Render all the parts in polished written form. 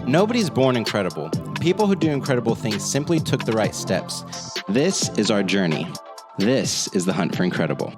Nobody's born incredible. People who do incredible things simply took the right steps. This is our journey. This is the hunt for incredible.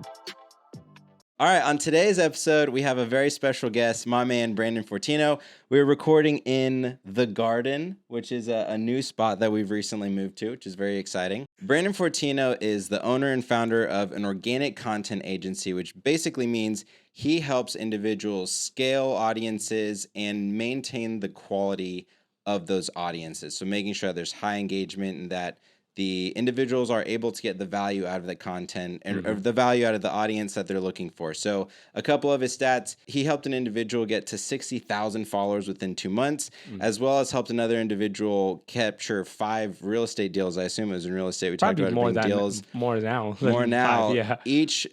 All right, on today's episode, we have a very special guest, my man, Brandon Fortino. We're recording in The Garden, which is a new spot that we've recently moved to, which is very exciting. Brandon Fortino is the owner and founder of an organic content agency, which basically means he helps individuals scale audiences and maintain the quality of those audiences. So making sure there's high engagement and that the individuals are able to get the value out of the content and or the value out of the audience that they're looking for. So a couple of his stats, he helped an individual get to 60,000 followers within 2 months, as well as helped another individual capture 5 real estate deals. I assume it was in real estate. We Probably talked about more deals. More now. More now, 5, yeah. each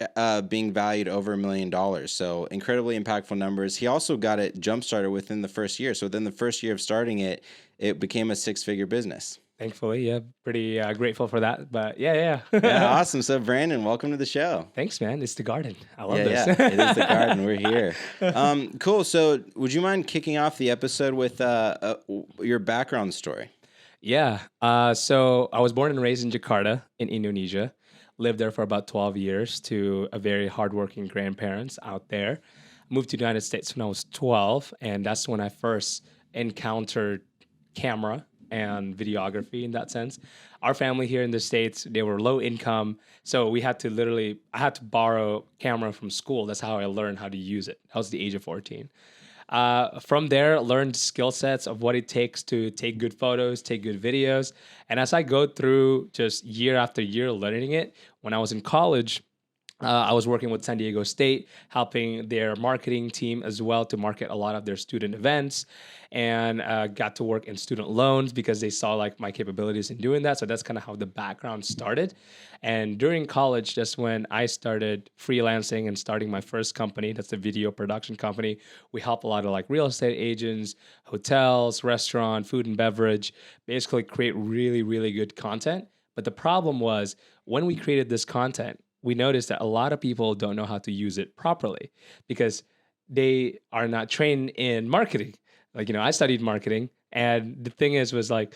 being valued over $1 million. So incredibly impactful numbers. He also got it jump-started within the first year. So within the first year of starting it, it became a 6-figure business. Thankfully, yeah, pretty grateful for that. But yeah. Yeah, awesome. So Brandon, welcome to the show. Thanks, man. It's The Garden. I love this. Yeah, it is The Garden. We're here. Cool. So would you mind kicking off the episode with your background story? Yeah. So I was born and raised in Jakarta in Indonesia. Lived there for about 12 years to a very hardworking grandparents out there. Moved to the United States when I was 12, and that's when I first encountered camera and videography in that sense. Our family here in the States, they were low income. So I had to borrow camera from school. That's how I learned how to use it. I was the age of 14. From there, learned skill sets of what it takes to take good photos, take good videos. And as I go through just year after year learning it, when I was in college, I was working with San Diego State, helping their marketing team as well to market a lot of their student events, and got to work in student loans because they saw like my capabilities in doing that. So that's kind of how the background started. And during college, that's when I started freelancing and starting my first company. That's a video production company. We help a lot of like real estate agents, hotels, restaurant, food and beverage, basically create really, really good content. But the problem was when we created this content, we noticed that a lot of people don't know how to use it properly because they are not trained in marketing. Like, I studied marketing, and the thing was like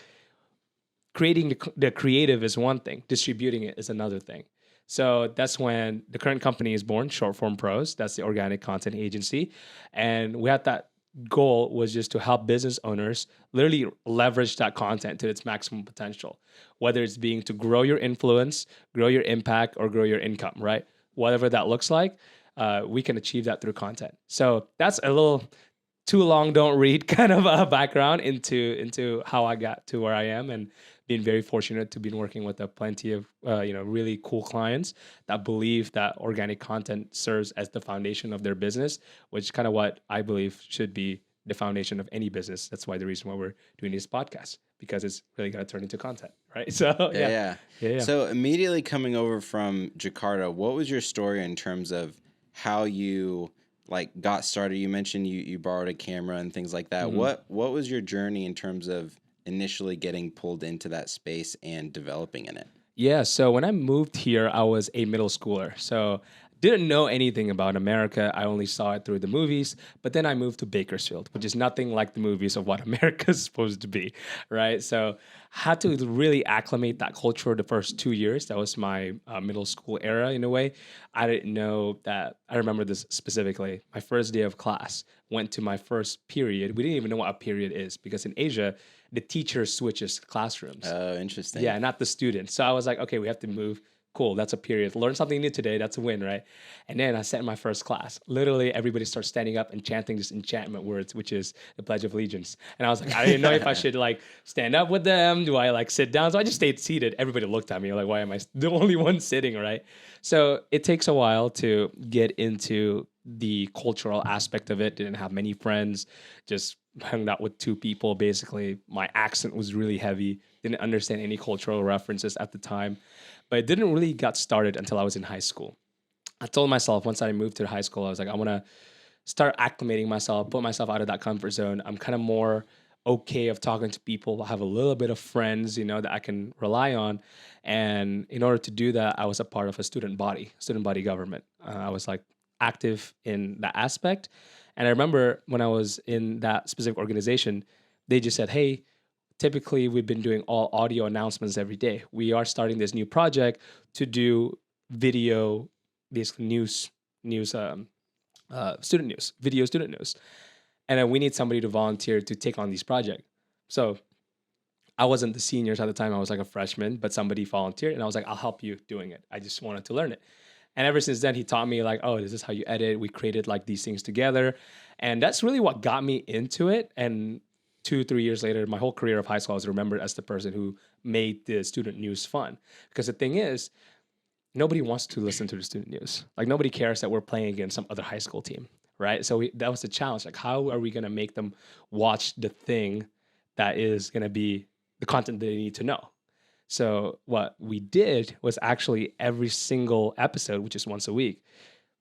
creating the creative is one thing, distributing it is another thing. So that's when the current company is born, Short Form Pros. That's the organic content agency. And we had that goal was just to help business owners literally leverage that content to its maximum potential, whether it's being to grow your influence, grow your impact, or grow your income, right? Whatever that looks like, we can achieve that through content. So that's a little too long, don't read kind of a background into how I got to where I am, and being very fortunate to be working with plenty of really cool clients that believe that organic content serves as the foundation of their business, which is kind of what I believe should be the foundation of any business. That's why the reason why we're doing this podcast, because it's really going to turn into content, right? So yeah. So immediately coming over from Jakarta, what was your story in terms of how you got started? You mentioned you borrowed a camera and things like that. What was your journey in terms of initially getting pulled into that space and developing in it? Yeah, so when I moved here, I was a middle schooler. So didn't know anything about America. I only saw it through the movies. But then I moved to Bakersfield, which is nothing like the movies of what America is supposed to be, right? So had to really acclimate that culture the first 2 years. That was my middle school era in a way. I didn't know that. I remember this specifically. My first day of class, went to my first period. We didn't even know what a period is because in Asia, the teacher switches classrooms. Oh, interesting. Yeah, not the student. So I was like, okay, we have to move. Cool, that's a period. Learn something new today. That's a win, right? And then I sat in my first class. Literally, everybody starts standing up and chanting this enchantment words, which is the Pledge of Allegiance. And I was like, I didn't know if I should stand up with them. Do I sit down? So I just stayed seated. Everybody looked at me like, why am I the only one sitting, right? So it takes a while to get into the cultural aspect of it. Didn't have many friends. Just hung out with 2 people. Basically, my accent was really heavy. Didn't understand any cultural references at the time. But it didn't really get started until I was in high school. I told myself once I moved to high school, I was like, I want to start acclimating myself, put myself out of that comfort zone. I'm kind of more okay of talking to people. I have a little bit of friends, that I can rely on. And in order to do that, I was a part of a student body government. I was active in that aspect. And I remember when I was in that specific organization, they just said, hey, typically we've been doing all audio announcements every day. We are starting this new project to do video, basically news, student news, video student news. And then we need somebody to volunteer to take on this project. So I wasn't the seniors at the time. I was like a freshman, but somebody volunteered and I was like, I'll help you doing it. I just wanted to learn it. And ever since then, he taught me like, oh, this is how you edit. We created like these things together. And that's really what got me into it. And 2, 3 years later, my whole career of high school, I was remembered as the person who made the student news fun. Because the thing is, nobody wants to listen to the student news. Like nobody cares that we're playing against some other high school team, right? So that was the challenge. Like, how are we going to make them watch the thing that is going to be the content they need to know? So what we did was actually every single episode, which is once a week,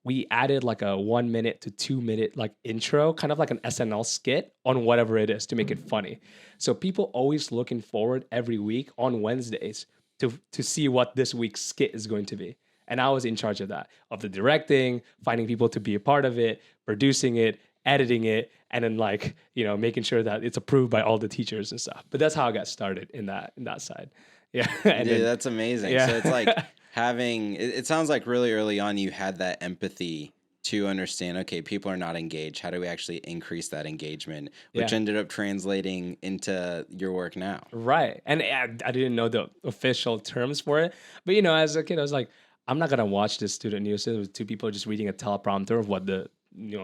we added like a 1 minute to 2 minute like intro, kind of like an SNL skit on whatever it is to make it funny. So people always looking forward every week on Wednesdays to see what this week's skit is going to be. And I was in charge of that, of the directing, finding people to be a part of it, producing it, editing it, and then like, making sure that it's approved by all the teachers and stuff. But that's how I got started in that side. Yeah. Dude, that's amazing. Yeah. So it's like it sounds like really early on you had that empathy to understand, okay, people are not engaged. How do we actually increase that engagement? Which ended up translating into your work now. Right. And I didn't know the official terms for it. But, as a kid, I was like, I'm not going to watch this student news with two people just reading a teleprompter of what the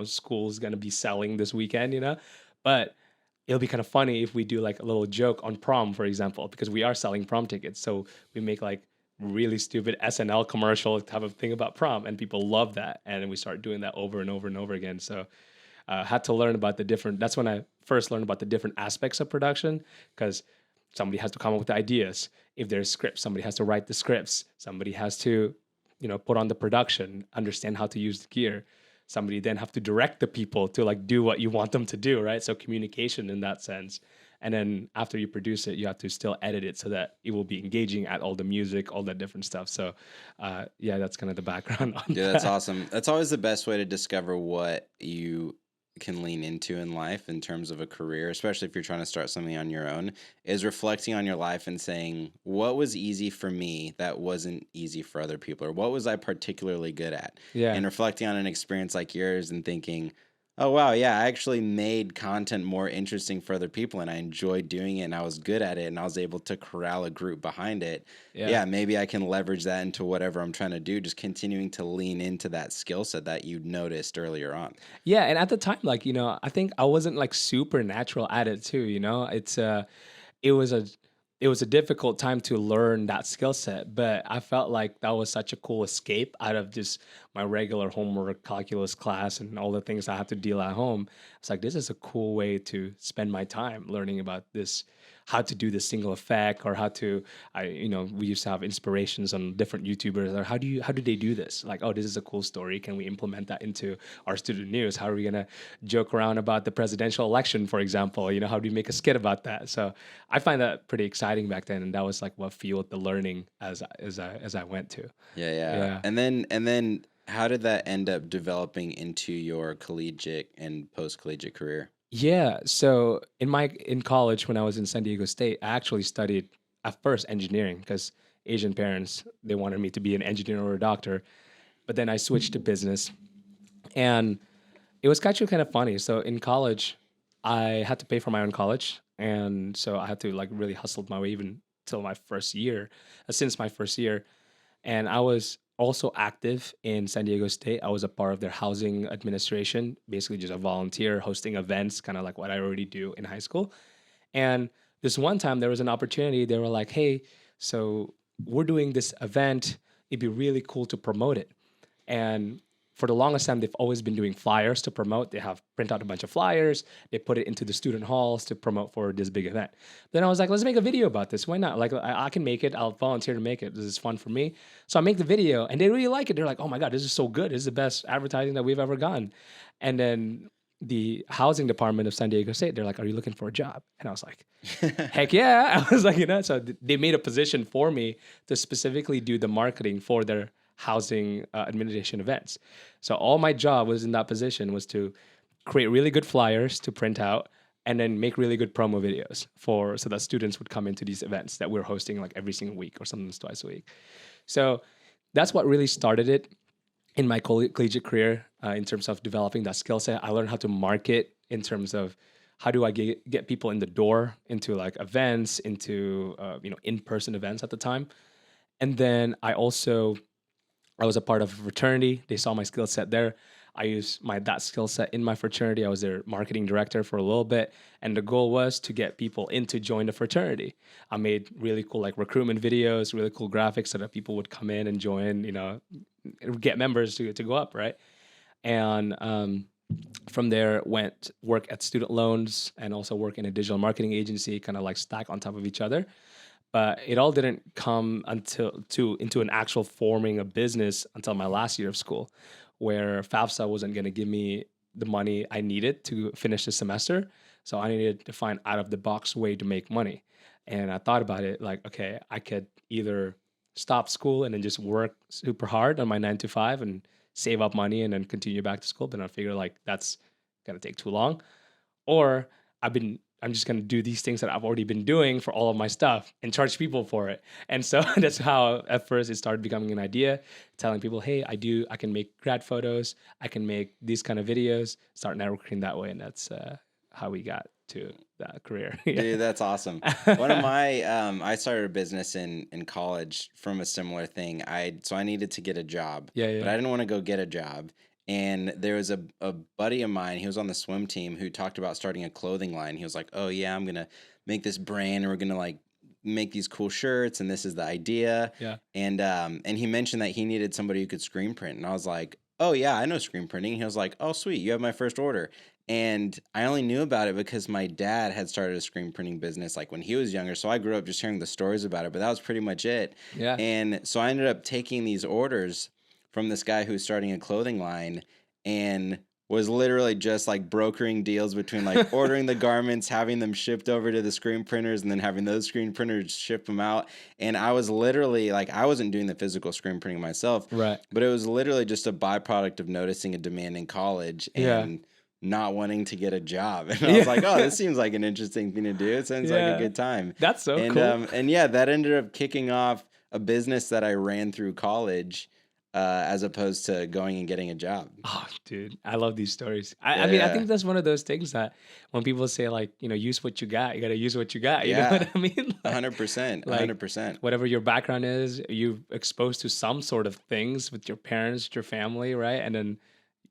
school is going to be selling this weekend, But it'll be kind of funny if we do like a little joke on prom, for example, because we are selling prom tickets. So we make like really stupid SNL commercial type of thing about prom, and people love that. And we start doing that over and over and over again. So had to learn about that's when I first learned about the different aspects of production, because somebody has to come up with the ideas. If there's scripts, somebody has to write the scripts. Somebody has to, put on the production, understand how to use the gear. Somebody then have to direct the people to like do what you want them to do, right? So communication in that sense. And then after you produce it, you have to still edit it so that it will be engaging at all the music, all that different stuff. So that's kind of the background on that. That's awesome. That's always the best way to discover what you can lean into in life in terms of a career, especially if you're trying to start something on your own, is reflecting on your life and saying, what was easy for me that wasn't easy for other people? Or what was I particularly good at? Yeah. And reflecting on an experience like yours and thinking, oh, wow, yeah, I actually made content more interesting for other people and I enjoyed doing it and I was good at it and I was able to corral a group behind it. Yeah, maybe I can leverage that into whatever I'm trying to do, just continuing to lean into that skill set that you noticed earlier on. Yeah, and at the time, like, I think I wasn't like super natural at it too, it was a difficult time to learn that skill set, but I felt like that was such a cool escape out of just my regular homework, calculus class, and all the things I had to deal at home. It's like, this is a cool way to spend my time learning about this, how to do the single effect, or how to, we used to have inspirations on different YouTubers, or how do they do this? Like, oh, this is a cool story. Can we implement that into our student news? How are we gonna joke around about the presidential election, for example? How do we make a skit about that? So I find that pretty exciting back then, and that was like what fueled the learning as I went to. Yeah. And then how did that end up developing into your collegiate and post-collegiate career? Yeah. So in college, when I was in San Diego State, I actually studied at first engineering because Asian parents, they wanted me to be an engineer or a doctor. But then I switched to business, and it was actually kind of funny. So in college, I had to pay for my own college, and so I had to like really hustle my way even till my first year, since my first year. And I was also active in San Diego State. I was a part of their housing administration, basically just a volunteer hosting events, kind of like what I already do in high school. And this one time there was an opportunity. They were like, hey, so we're doing this event. It'd be really cool to promote it. And for the longest time, they've always been doing flyers to promote. They have print out a bunch of flyers. They put it into the student halls to promote for this big event. Then I was like, let's make a video about this. Why not? Like, I can make it. I'll volunteer to make it. This is fun for me. So I make the video, and they really like it. They're like, oh my God, this is so good. This is the best advertising that we've ever gotten. And then the housing department of San Diego State, they're like, are you looking for a job? And I was like, heck yeah. I was like, so they made a position for me to specifically do the marketing for their housing administration events. So all my job was in that position was to create really good flyers to print out, and then make really good promo videos so that students would come into these events that we're hosting like every single week or sometimes twice a week. So that's what really started it in my collegiate career in terms of developing that skill set. I learned how to market in terms of how do I get people in the door into like events, into in-person events at the time. And then I was a part of a fraternity. They saw my skill set there. I used that skill set in my fraternity. I was their marketing director for a little bit, and the goal was to get people in to join the fraternity. I made really cool like recruitment videos, really cool graphics so that people would come in and join. Get members to go up, right? And from there went work at student loans and also work in a digital marketing agency, kind of like stack on top of each other. But it all didn't come into an actual forming a business until my last year of school, where FAFSA wasn't going to give me the money I needed to finish the semester. So I needed to find out of the box way to make money. And I thought about it like, okay, I could either stop school and then just work super hard on my 9 to 5 and save up money and then continue back to school. But I figured like that's going to take too long. Or I'm just going to do these things that I've already been doing for all of my stuff and charge people for it. And so that's how at first it started becoming an idea, telling people, hey, I can make grad photos. I can make these kind of videos, start networking that way. And that's how we got to that career. Dude, that's awesome. One of my, I started a business in college from a similar thing. So I needed to get a job, but I didn't want to go get a job. And there was a buddy of mine, he was on the swim team, who talked about starting a clothing line. He was like, oh yeah, I'm going to make this brand and we're going to like make these cool shirts and this is the idea. Yeah. And he mentioned that he needed somebody who could screen print. And I was like, oh yeah, I know screen printing. He was like, oh sweet, you have my first order. And I only knew about it because my dad had started a screen printing business like when he was younger. So I grew up just hearing the stories about it, but that was pretty much it. Yeah. And so I ended up taking these orders from this guy who's starting a clothing line and was literally just like brokering deals between like ordering the garments, having them shipped over to the screen printers, and then having those screen printers ship them out. And I was literally like, I wasn't doing the physical screen printing myself, right? But it was literally just a byproduct of noticing a demand in college and not wanting to get a job. And I was like, oh, this seems like an interesting thing to do. It sounds like a good time. That's so cool. And yeah, that ended up kicking off a business that I ran through college. As opposed to going and getting a job. Oh, dude, I love these stories. I mean, I think that's one of those things that when people say like, use what you got, you got to use what you got. You know what I mean? 100%, 100%. Whatever your background is, you're exposed to some sort of things with your parents, your family, right? And then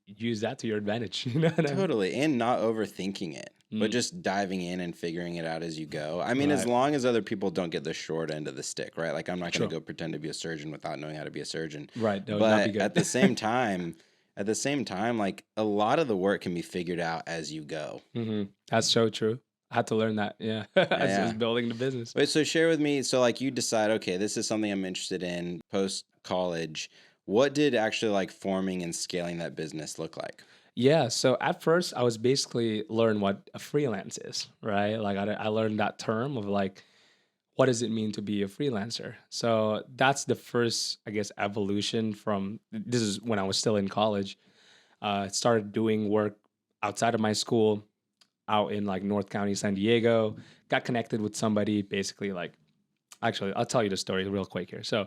use that to your advantage. You know what Totally. I mean? And not overthinking it, but just diving in and figuring it out as you go. I mean, as long as other people don't get the short end of the stick, right? Like I'm not going to go pretend to be a surgeon without knowing how to be a surgeon. Right. That would but not be good. at the same time, like a lot of the work can be figured out as you go. Mm-hmm. That's so true. I had to learn that. Yeah. As I was building the business. Wait, so share with me. So like you decide, okay, this is something I'm interested in post college. What did actually like forming and scaling that business look like? Yeah. So at first I was basically learn what a freelance is, right? Like I learned that term of like, what does it mean to be a freelancer? So that's the first, I guess, evolution from, this is when I was still in college. Started doing work outside of my school, out in like North County, San Diego, got connected with somebody basically like, actually, I'll tell you the story real quick here. So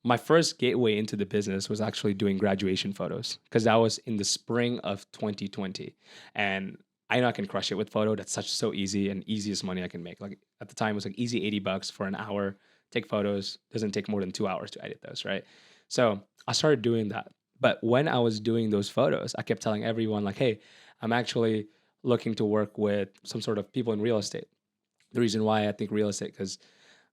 my first gateway into the business was actually doing graduation photos because that was in the spring of 2020. And I know I can crush it with photo. That's so easy and easiest money I can make. Like at the time it was like easy $80 for an hour. Take photos. Doesn't take more than 2 hours to edit those, right? So I started doing that. But when I was doing those photos, I kept telling everyone like, hey, I'm actually looking to work with some sort of people in real estate. The reason why I think real estate, because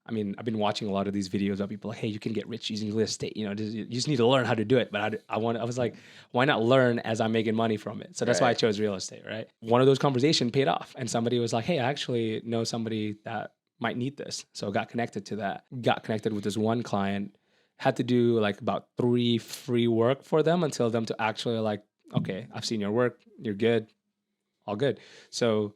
I mean, I've been watching a lot of these videos of people like, hey, you can get rich using real estate. You just need to learn how to do it. But I was like, why not learn as I'm making money from it? So that's why I chose real estate, right? One of those conversations paid off. And somebody was like, hey, I actually know somebody that might need this. So I got connected to that. Got connected with this one client. Had to do like about 3 free work for them until them to actually like, okay, I've seen your work. You're good. All good. So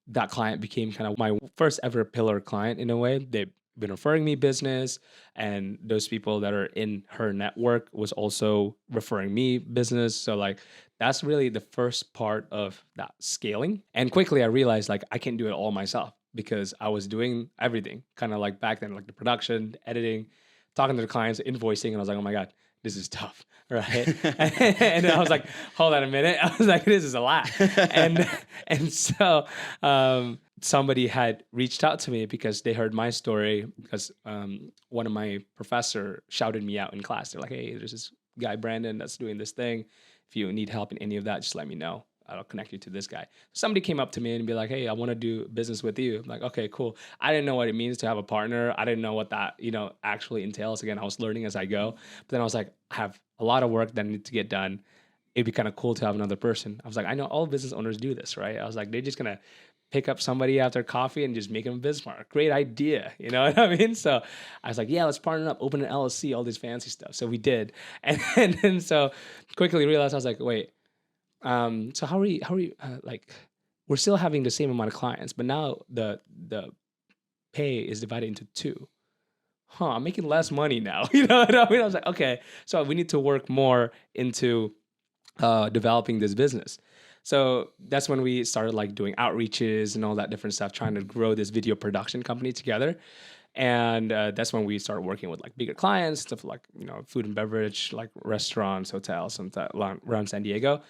that client became kind of my first ever pillar client in a way. They've been referring me business, and those people that are in her network was also referring me business. So like that's really the first part of that scaling. And quickly I realized like I can't do it all myself because I was doing everything kind of like back then, like the production, the editing, talking to the clients, invoicing. And I was like, oh my God, this is tough. Right. And I was like, hold on a minute. I was like, this is a lot. And, and so, somebody had reached out to me because they heard my story because, one of my professor shouted me out in class. They're like, hey, there's this guy, Brandon, that's doing this thing. If you need help in any of that, just let me know. I'll connect you to this guy. Somebody came up to me and be like, hey, I want to do business with you. I'm like, okay, cool. I didn't know what it means to have a partner. I didn't know what that, actually entails. Again, I was learning as I go. But then I was like, I have a lot of work that I need to get done. It'd be kind of cool to have another person. I was like, I know all business owners do this, right? I was like, they're just going to pick up somebody after coffee and just make them a business partner. Great idea. You know what I mean? So I was like, yeah, let's partner up, open an LLC, all this fancy stuff. So we did. And then so quickly realized, I was like, wait, so how are we like, we're still having the same amount of clients, but now the pay is divided into two. I'm making less money now. You know what I mean? I was like, okay, so we need to work more into developing this business. So that's when we started like doing outreaches and all that different stuff, trying to grow this video production company together. And that's when we started working with like bigger clients, stuff like food and beverage, like restaurants, hotels, and around San Diego.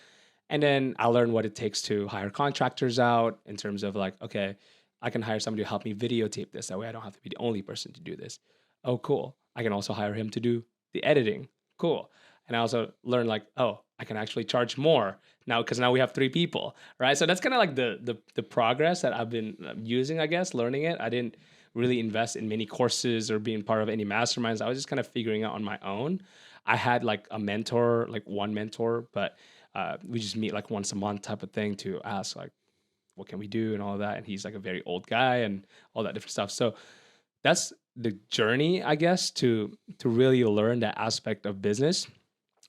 And then I learned what it takes to hire contractors out in terms of like, okay, I can hire somebody to help me videotape this. That way I don't have to be the only person to do this. Oh, cool. I can also hire him to do the editing. Cool. And I also learned like, oh, I can actually charge more now because now we have 3 people, right? So that's kind of like the progress that I've been using, I guess, learning it. I didn't really invest in many courses or being part of any masterminds. I was just kind of figuring out on my own. I had like a mentor, like one mentor, but we just meet like once a month type of thing to ask like, what can we do and all of that. And he's like a very old guy and all that different stuff. So that's the journey, I guess, to really learn that aspect of business.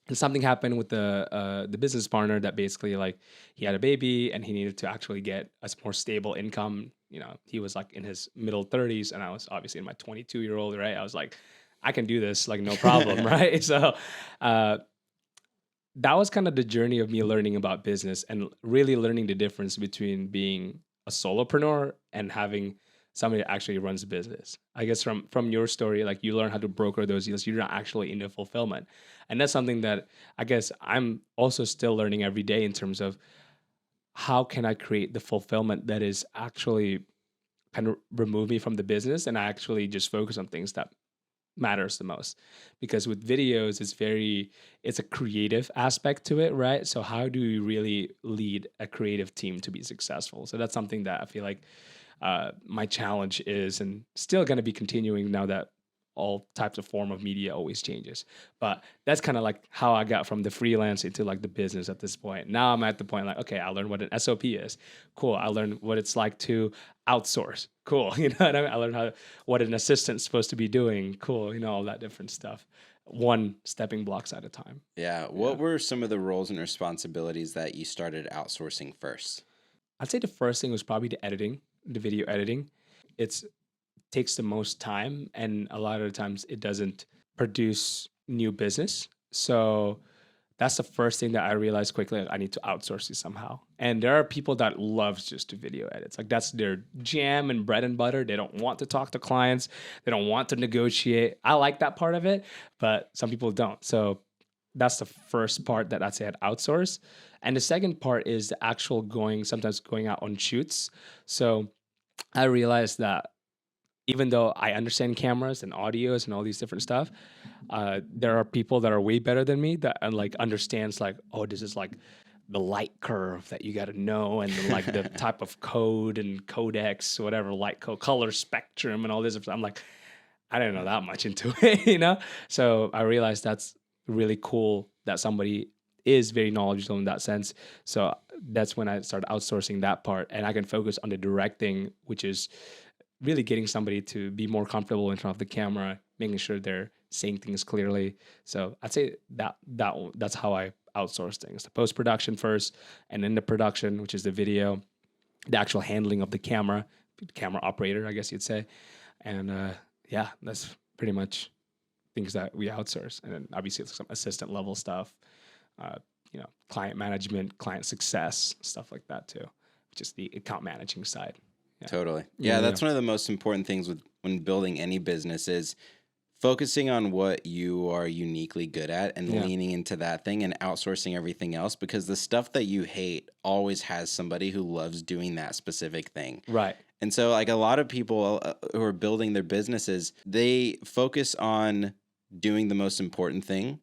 And something happened with the business partner that basically like he had a baby and he needed to actually get a more stable income. He was like in his middle 30s and I was obviously in my 22-year-old, right? I was like, I can do this, like no problem, right? So uh, that was kind of the journey of me learning about business and really learning the difference between being a solopreneur and having somebody that actually runs a business. I guess from your story, like you learn how to broker those deals. You're not actually into fulfillment. And that's something that I guess I'm also still learning every day in terms of how can I create the fulfillment that is actually kind of remove me from the business and I actually just focus on things that matters the most. Because with videos it's a creative aspect to it, right? So how do you really lead a creative team to be successful? So that's something that I feel like my challenge is, and still going to be continuing now that all types of form of media always changes. But that's kind of like how I got from the freelance into like the business at this point. Now I'm at the point like, okay, I learned what an SOP is. Cool. I learned what it's like to outsource. Cool. You know what I mean? I learned what an assistant's supposed to be doing. Cool. All that different stuff. One stepping blocks at a time. Yeah. What were some of the roles and responsibilities that you started outsourcing first? I'd say the first thing was probably the video editing. It's takes the most time and a lot of the times it doesn't produce new business. So that's the first thing that I realized quickly. Like, I need to outsource it somehow. And there are people that loves just to video edits. Like that's their jam and bread and butter. They don't want to talk to clients. They don't want to negotiate. I like that part of it, but some people don't. So that's the first part that I'd say I'd outsource. And the second part is the actual sometimes going out on shoots. So I realized that even though I understand cameras and audios and all these different stuff, there are people that are way better than me that like understands like, oh, this is like the light curve that you got to know, and then like the type of code and codecs, whatever light code, color spectrum, and all this. I'm like, I didn't know that much into it. So I realized that's really cool that somebody is very knowledgeable in that sense. So that's when I started outsourcing that part, and I can focus on the directing, which is really getting somebody to be more comfortable in front of the camera, making sure they're saying things clearly. So I'd say that's how I outsource things: the post production first, and then the production, which is the video, the actual handling of the camera operator, I guess you'd say. And yeah, that's pretty much things that we outsource. And then obviously some assistant level stuff, client management, client success, stuff like that too, just the account managing side. Yeah. Totally. Yeah, that's one of the most important things when building any business is focusing on what you are uniquely good at and leaning into that thing and outsourcing everything else, because the stuff that you hate always has somebody who loves doing that specific thing. Right. And so like a lot of people who are building their businesses, they focus on doing the most important thing,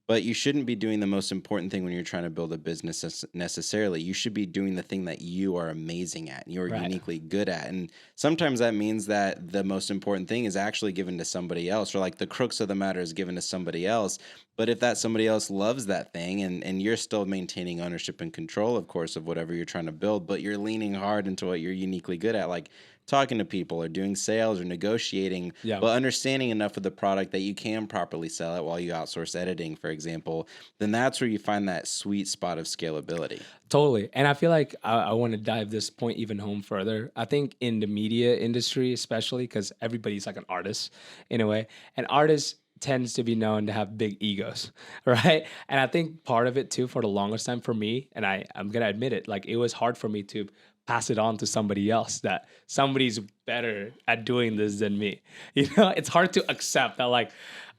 but you shouldn't be doing the most important thing when you're trying to build a business necessarily. You should be doing the thing that you are amazing at and you're uniquely good at. And sometimes that means that the most important thing is actually given to somebody else, or like the crux of the matter is given to somebody else. But if that somebody else loves that thing and you're still maintaining ownership and control, of course, of whatever you're trying to build, but you're leaning hard into what you're uniquely good at, like talking to people or doing sales or negotiating, but understanding enough of the product that you can properly sell it while you outsource editing, for example, then that's where you find that sweet spot of scalability. Totally. And I feel like I want to dive this point even home further. I think in the media industry, especially because everybody's like an artist in a way, and artists tends to be known to have big egos, right? And I think part of it too, for the longest time for me, and I'm going to admit it, like it was hard for me to pass it on to somebody else, that somebody's better at doing this than me. It's hard to accept that, like,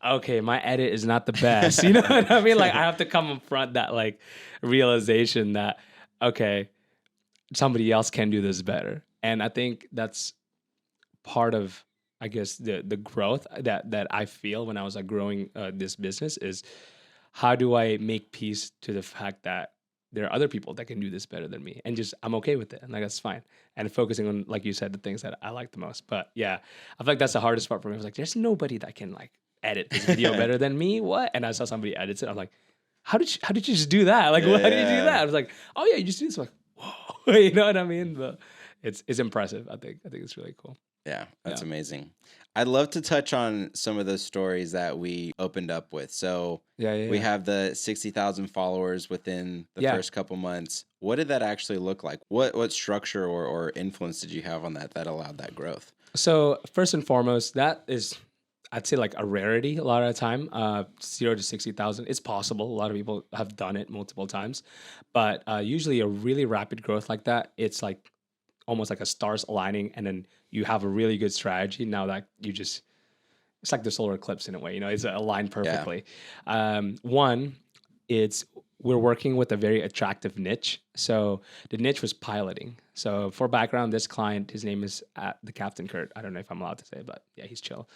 okay, my edit is not the best. You know what I mean? Like I have to come in front that like realization that, okay, somebody else can do this better. And I think that's part of, I guess, the growth that I feel when I was like growing this business is, how do I make peace to the fact that there are other people that can do this better than me, and just I'm okay with it, and like that's fine. And focusing on, like you said, the things that I like the most. But yeah, I feel like that's the hardest part for me. I was like, there's nobody that can like edit this video better than me. What? And I saw somebody edits it. I'm like, how did you just do that? Like, how did you do that? I was like, oh yeah, you just do this. I'm like, whoa, you know what I mean? But it's impressive. I think it's really cool. Yeah, that's amazing. I'd love to touch on some of those stories that we opened up with. So we have the 60,000 followers within the first couple months. What did that actually look like? What structure or influence did you have on that allowed that growth? So first and foremost, that is, I'd say, like a rarity a lot of the time. 0 to 60,000. It's possible. A lot of people have done it multiple times. But usually a really rapid growth like that, it's like almost like a stars aligning, and then you have a really good strategy. Now that it's like the solar eclipse in a way, it's aligned perfectly. One, we're working with a very attractive niche. So the niche was piloting. So for background, this client, his name is the Captain Kurt. I don't know if I'm allowed to say, but yeah, he's chill.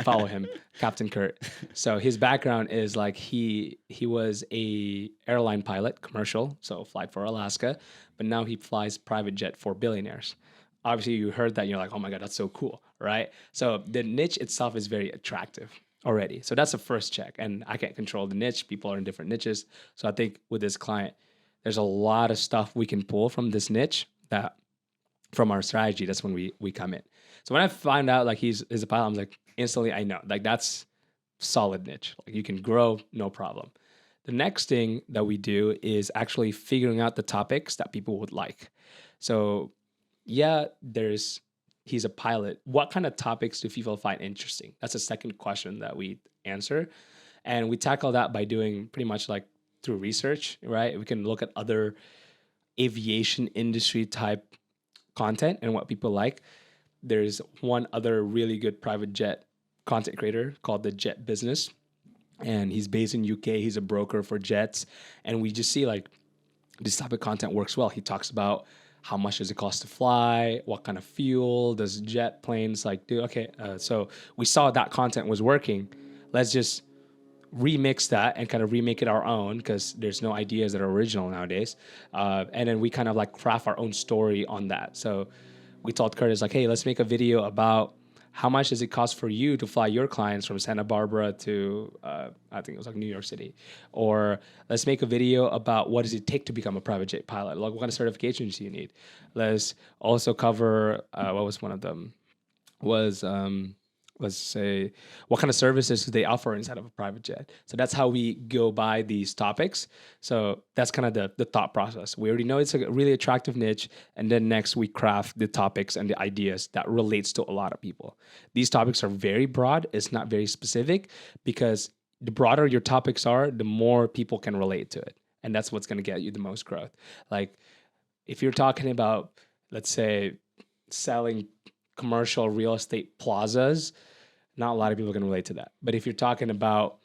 Follow him, Captain Kurt. So his background is like he was a airline pilot, commercial, so flight for Alaska, but now he flies private jet for billionaires. Obviously, you heard that, and you're like, oh my God, that's so cool, right? So the niche itself is very attractive already. So that's the first check. And I can't control the niche. People are in different niches. So I think with this client, there's a lot of stuff we can pull from this niche that from our strategy. That's when we come in. So when I find out like he's a pilot, I'm like, instantly I know, like that's solid niche. Like you can grow, no problem. The next thing that we do is actually figuring out the topics that people would like. So yeah, he's a pilot. What kind of topics do people find interesting? That's a second question that we answer. And we tackle that by doing pretty much like through research, right? We can look at other aviation industry type content and what people like. There's one other really good private jet content creator called The Jet Business. And he's based in UK. He's a broker for jets. And we just see like this type of content works well. He talks about how much does it cost to fly? What kind of fuel does jet planes like do? Okay, so we saw that content was working. Let's just remix that and kind of remake it our own, because there's no ideas that are original nowadays. And then we kind of like craft our own story on that. So we told Curtis like, hey, let's make a video about how much does it cost for you to fly your clients from Santa Barbara to, I think it was like New York City? Or let's make a video about what does it take to become a private jet pilot? Like what kind of certifications do you need? Let's also cover, what was one of them? Was, let's say, what kind of services do they offer inside of a private jet? So that's how we go by these topics. So that's kind of the thought process. We already know it's a really attractive niche. And then next we craft the topics and the ideas that relates to a lot of people. These topics are very broad. It's not very specific, because the broader your topics are, the more people can relate to it. And that's what's going to get you the most growth. Like if you're talking about, let's say, selling commercial real estate plazas, not a lot of people can relate to that. But if you're talking about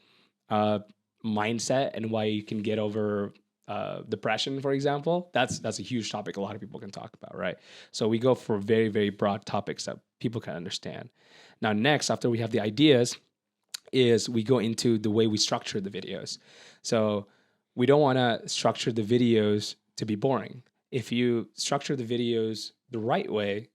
uh, mindset and why you can get over depression, for example, that's a huge topic a lot of people can talk about, right? So we go for very, very broad topics that people can understand. Now, next, after we have the ideas, is we go into the way we structure the videos. So we don't want to structure the videos to be boring. If you structure the videos the right way,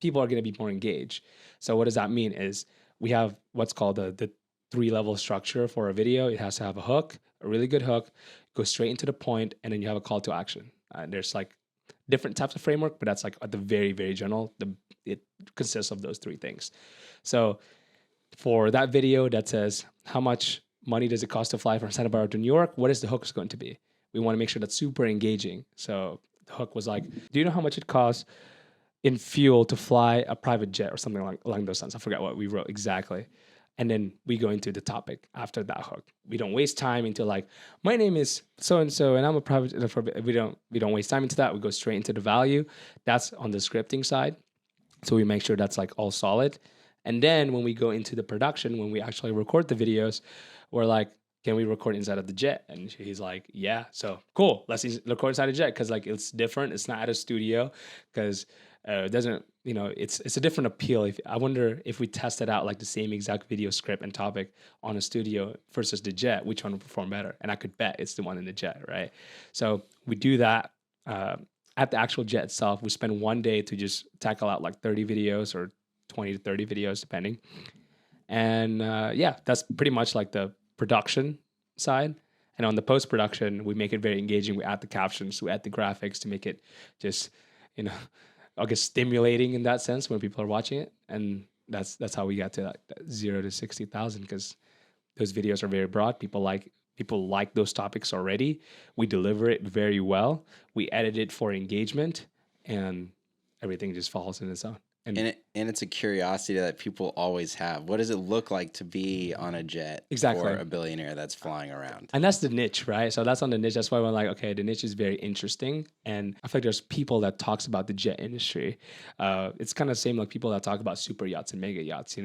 people are going to be more engaged. So what does that mean is we have what's called the 3-level structure for a video. It has to have a hook, a really good hook, go straight into the point, and then you have a call to action. There's like different types of framework, but that's like at the very, very general. It consists of those 3 things. So for that video that says, how much money does it cost to fly from Santa Barbara to New York? What is the hook going to be? We want to make sure that's super engaging. So the hook was like, do you know how much it costs in fuel to fly a private jet or something along those lines? I forgot what we wrote exactly. And then we go into the topic after that hook. We don't waste time into like, my name is so and so, and I'm a private. We don't waste time into that. We go straight into the value. That's on the scripting side. So we make sure that's like all solid. And then when we go into the production, when we actually record the videos, we're like, can we record inside of the jet? And he's like, yeah. So cool. Let's record inside a jet because like it's different. It's not at a studio because it doesn't, it's a different appeal. I wonder if we tested out like the same exact video script and topic on a studio versus the jet, which one would perform better? And I could bet it's the one in the jet, right? So we do that. At the actual jet itself, we spend one day to just tackle out like 30 videos or 20 to 30 videos, depending. And that's pretty much like the production side. And on the post-production, we make it very engaging. We add the captions, we add the graphics to make it just, I guess stimulating in that sense when people are watching it. And that's how we got to like 0 to 60,000 because those videos are very broad. People like those topics already. We deliver it very well. We edit it for engagement, and everything just falls in its own. And it's a curiosity that people always have. What does it look like to be on a jet Exactly. for a billionaire that's flying around? And that's the niche, right? So that's on the niche. That's why we're like, okay, the niche is very interesting. And I feel like there's people that talks about the jet industry. It's kind of the same like people that talk about super yachts and mega yachts,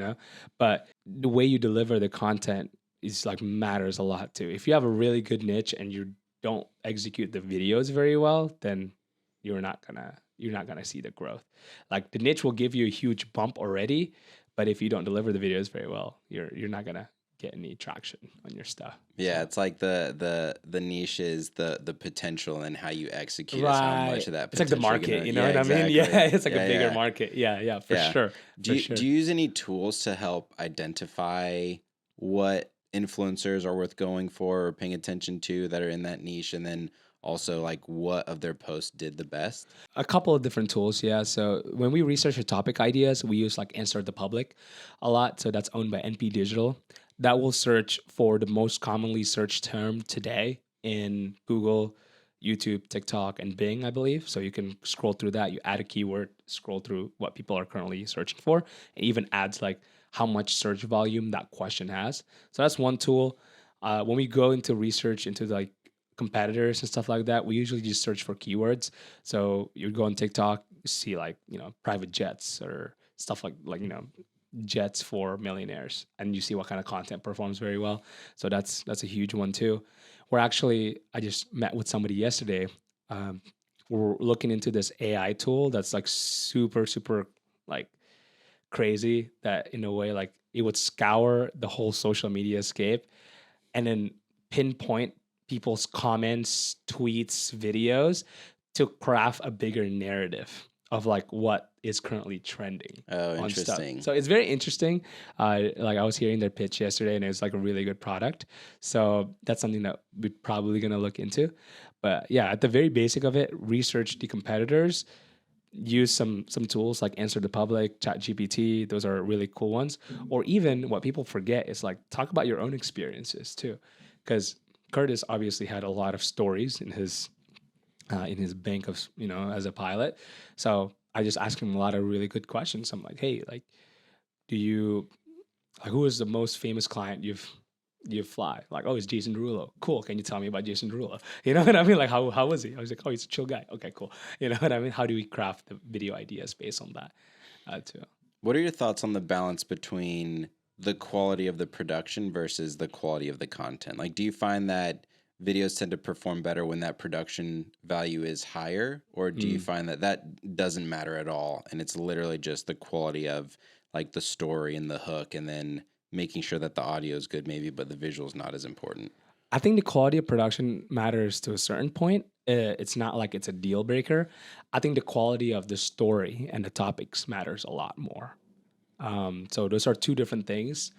But the way you deliver the content is like matters a lot too. If you have a really good niche and you don't execute the videos very well, then you're not gonna see the growth. Like the niche will give you a huge bump already, but if you don't deliver the videos very well, you're not gonna get any traction on your stuff. Yeah, So, it's like the niche is the potential and how you execute is right. how much of that It's like the potential market, you're gonna- you know what I mean? exactly. Yeah, it's like Yeah, a bigger yeah. market. Yeah, for Yeah. sure. Do For you, sure. do you use any tools to help identify what influencers are worth going for or paying attention to that are in that niche, and then also like what of their posts did the best? A couple of different tools, yeah. So when we research the topic ideas, we use like Answer the Public a lot. So that's owned by NP Digital. That will search for the most commonly searched term today in Google, YouTube, TikTok, and Bing, I believe. So you can scroll through that. You add a keyword, scroll through what people are currently searching for, and even adds like how much search volume that question has. So that's one tool. When we go into research into like competitors and stuff like that, we usually just search for keywords. So you go on TikTok, see like private jets or stuff like jets for millionaires, and you see what kind of content performs very well. So that's a huge one too. I just met with somebody yesterday. Um, we're looking into this AI tool that's like super super like crazy, that in a way like it would scour the whole social media scape and then pinpoint people's comments, tweets, videos to craft a bigger narrative of like what is currently trending Oh, on stuff. interesting. So it's very interesting. Like I was hearing their pitch yesterday, and it was like a really good product. So that's something that we're probably gonna look into. But yeah, at the very basic of it, research the competitors, use some tools like Answer the Public, Chat GPT. Those are really cool ones. Or even what people forget is like talk about your own experiences too, because Curtis obviously had a lot of stories in his bank of as a pilot. So I just asked him a lot of really good questions. I'm like, hey, like, do you like who is the most famous client you've you fly. Like, oh, it's Jason Derulo. Cool. Can you tell me about Jason Derulo? You know what I mean? Like, how was he? I was like, oh, he's a chill guy. Okay, cool. You know what I mean? How do we craft the video ideas based on that too? What are your thoughts on the balance between the quality of the production versus the quality of the content? Like, do you find that videos tend to perform better when that production value is higher, or do you find that that doesn't matter at all and it's literally just the quality of like the story and the hook, and then making sure that the audio is good maybe, but the visual's not as important? I think the quality of production matters to a certain point. It's not like it's a deal breaker. I think the quality of the story and the topics matters a lot more. So those are two different things.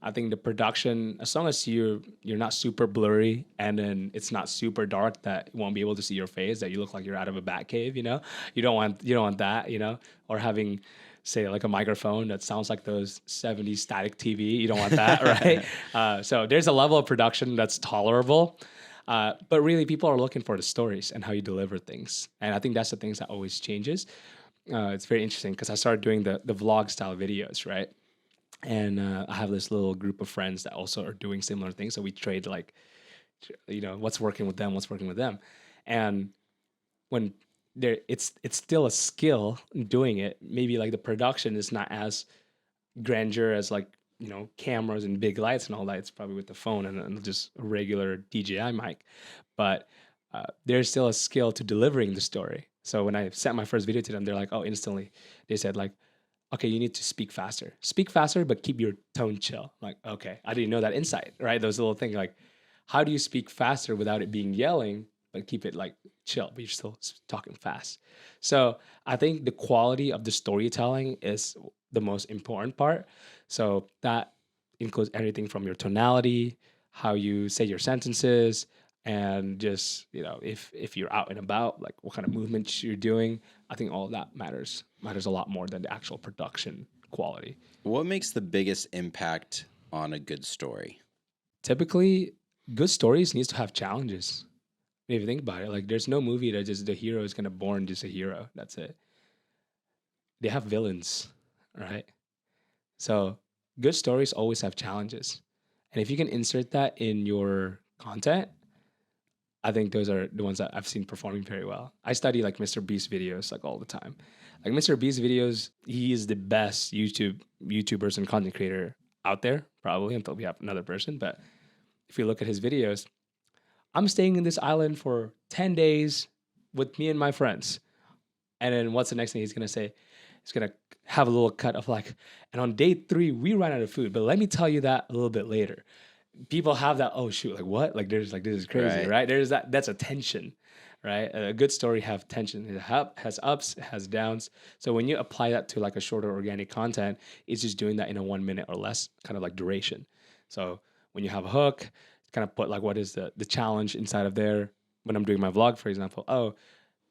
I think the production, as long as you're not super blurry and then it's not super dark that you won't be able to see your face, that you look like you're out of a bat cave, you don't want that, or having say like a microphone that sounds like those 70s static TV. You don't want that, right? So there's a level of production that's tolerable. But really, people are looking for the stories and how you deliver things. And I think that's the things that always changes. It's very interesting because I started doing the vlog style videos, right? And I have this little group of friends that also are doing similar things. So we trade like, what's working with them, what's working with them. And when it's still a skill in doing it. Maybe like the production is not as grandeur as like cameras and big lights and all that. It's probably with the phone and just a regular DJI mic, but there's still a skill to delivering the story. So when I sent my first video to them, they're like, oh, instantly they said like, okay, you need to speak faster, but keep your tone chill. Like, okay, I didn't know that insight, right? Those little things like, how do you speak faster without it being yelling, but keep it like chill, but you're still talking fast. So I think the quality of the storytelling is the most important part. So that includes everything from your tonality, how you say your sentences, and just if you're out and about, like what kind of movements you're doing. I think all of that matters a lot more than the actual production quality. What makes the biggest impact on a good story? Typically, good stories needs to have challenges. If you think about it, like there's no movie that just the hero is gonna born just a hero. That's it. They have villains, right? So good stories always have challenges. And if you can insert that in your content, I think those are the ones that I've seen performing very well. I study like Mr. Beast videos like all the time. Like Mr. Beast videos, he is the best YouTubers and content creator out there, probably until we have another person. But if you look at his videos, I'm staying in this island for 10 days with me and my friends. And then what's the next thing he's gonna say? He's gonna have a little cut of like, and on day 3, we ran out of food, but let me tell you that a little bit later. People have that, oh shoot, like what? Like there's like, this is crazy, right? There's that's a tension, right? A good story have tension. It has ups, it has downs. So when you apply that to like a shorter organic content, it's just doing that in a 1 minute or less kind of like duration. So when you have a hook, kind of put like what is the challenge inside of there. When I'm doing my vlog, for example, oh,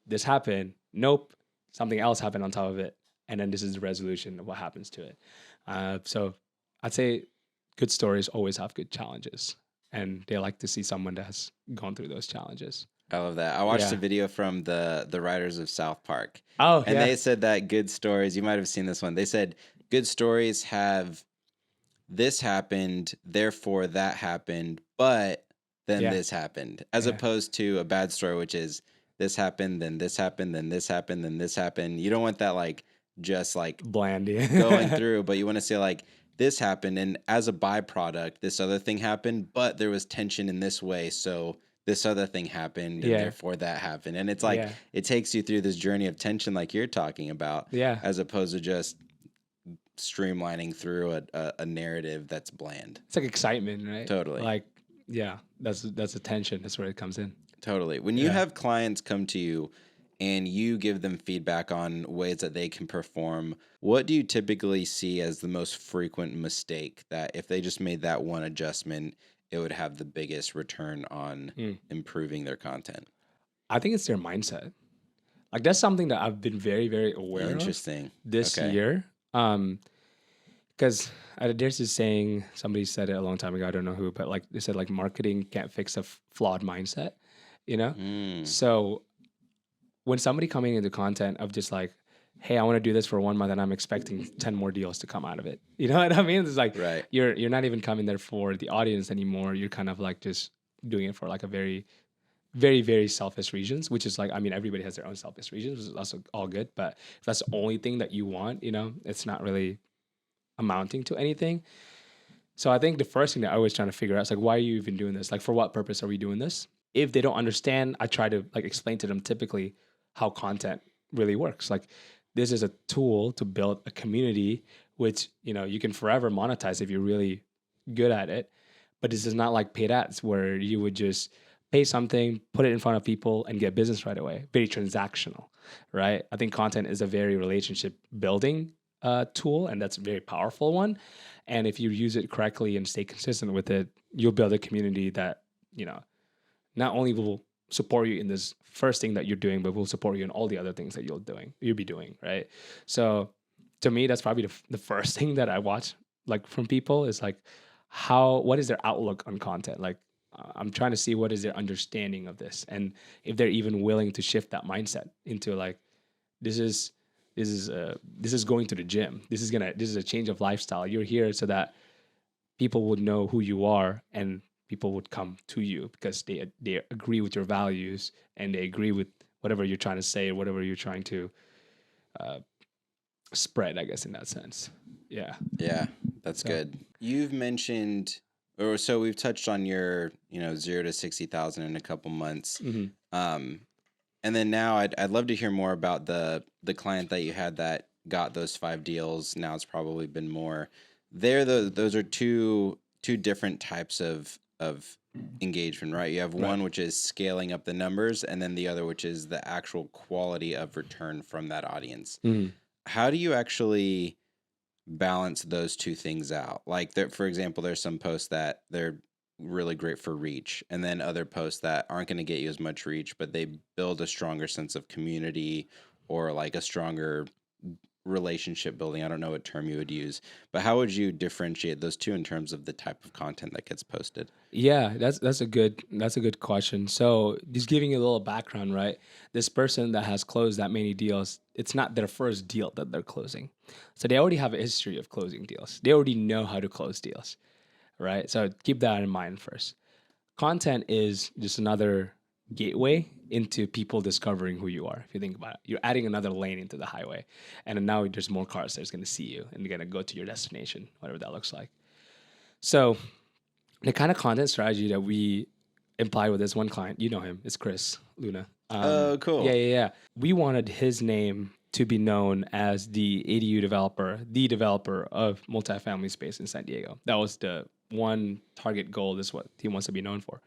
this happened. Nope. Something else happened on top of it. And then this is the resolution of what happens to it. So I'd say good stories always have good challenges. And they like to see someone that has gone through those challenges. I love that. I watched a video from the writers of South Park. Oh, and they said that good stories, you might have seen this one. They said good stories have this happened, therefore that happened, but then this happened, as opposed to a bad story, which is this happened, then this happened, then this happened, then this happened. You don't want that like just like bland going through, but you want to say like this happened, and as a byproduct, this other thing happened, but there was tension in this way, so this other thing happened, and therefore that happened. And it's like it takes you through this journey of tension like you're talking about, as opposed to just streamlining through a narrative that's bland. It's like excitement, right? Totally. Like, that's a tension. That's where it comes in. Totally. When you have clients come to you and you give them feedback on ways that they can perform, what do you typically see as the most frequent mistake that if they just made that one adjustment, it would have the biggest return on improving their content? I think it's their mindset. Like that's something that I've been very, very aware of this year. Because there's this saying, somebody said it a long time ago, I don't know who, but like they said like marketing can't fix a flawed mindset, So when somebody coming into content of just like hey, I want to do this for 1 month and I'm expecting 10 more deals to come out of it. You know what I mean? It's like Right. you're not even coming there for the audience anymore. You're kind of like just doing it for like a very, very, very selfish reasons, which is like, I mean, everybody has their own selfish reasons, which is also all good. But if that's the only thing that you want, it's not really amounting to anything. So I think the first thing that I was trying to figure out is like, why are you even doing this? Like, for what purpose are we doing this? If they don't understand, I try to like explain to them typically how content really works. Like, this is a tool to build a community, which you can forever monetize if you're really good at it. But this is not like paid ads where you would just pay something, put it in front of people, and get business right away. Very transactional, right? I think content is a very relationship building tool, and that's a very powerful one. And if you use it correctly and stay consistent with it, you'll build a community that, not only will support you in this first thing that you're doing, but will support you in all the other things that you'll be doing, right? So to me, that's probably the first thing that I watch like from people is like what is their outlook on content? Like I'm trying to see what is their understanding of this, and if they're even willing to shift that mindset into like this is this is going to the gym. This is a change of lifestyle. You're here so that people would know who you are and people would come to you because they agree with your values and they agree with whatever you're trying to say or whatever you're trying to spread, I guess, in that sense. Yeah. Yeah, that's good. You've mentioned, or so we've touched on your, 0 to 60,000 in a couple months. And then now I'd love to hear more about the client that you had that got those 5 deals. Now it's probably been more. Those are two different types of engagement, right? You have one which is scaling up the numbers, and then the other which is the actual quality of return from that audience. How do you actually balance those two things out? Like, for example, there's some posts that they're really great for reach, and then other posts that aren't going to get you as much reach, but they build a stronger sense of community or like a stronger relationship building. I don't know what term you would use, but how would you differentiate those two in terms of the type of content that gets posted? Yeah, that's a good question. So just giving you a little background, right? This person that has closed that many deals, it's not their first deal that they're closing. So they already have a history of closing deals. They already know how to close deals, right? So keep that in mind first. Content is just another gateway into people discovering who you are. If you think about it, you're adding another lane into the highway, and then now there's more cars that's going to see you and they're going to go to your destination, whatever that looks like. So the kind of content strategy that we imply with this one client, you know him, it's Chris Luna. Oh, cool. Yeah. We wanted his name to be known as the ADU developer, the developer of multifamily space in San Diego. That was the one target goal. This is what he wants to be known for.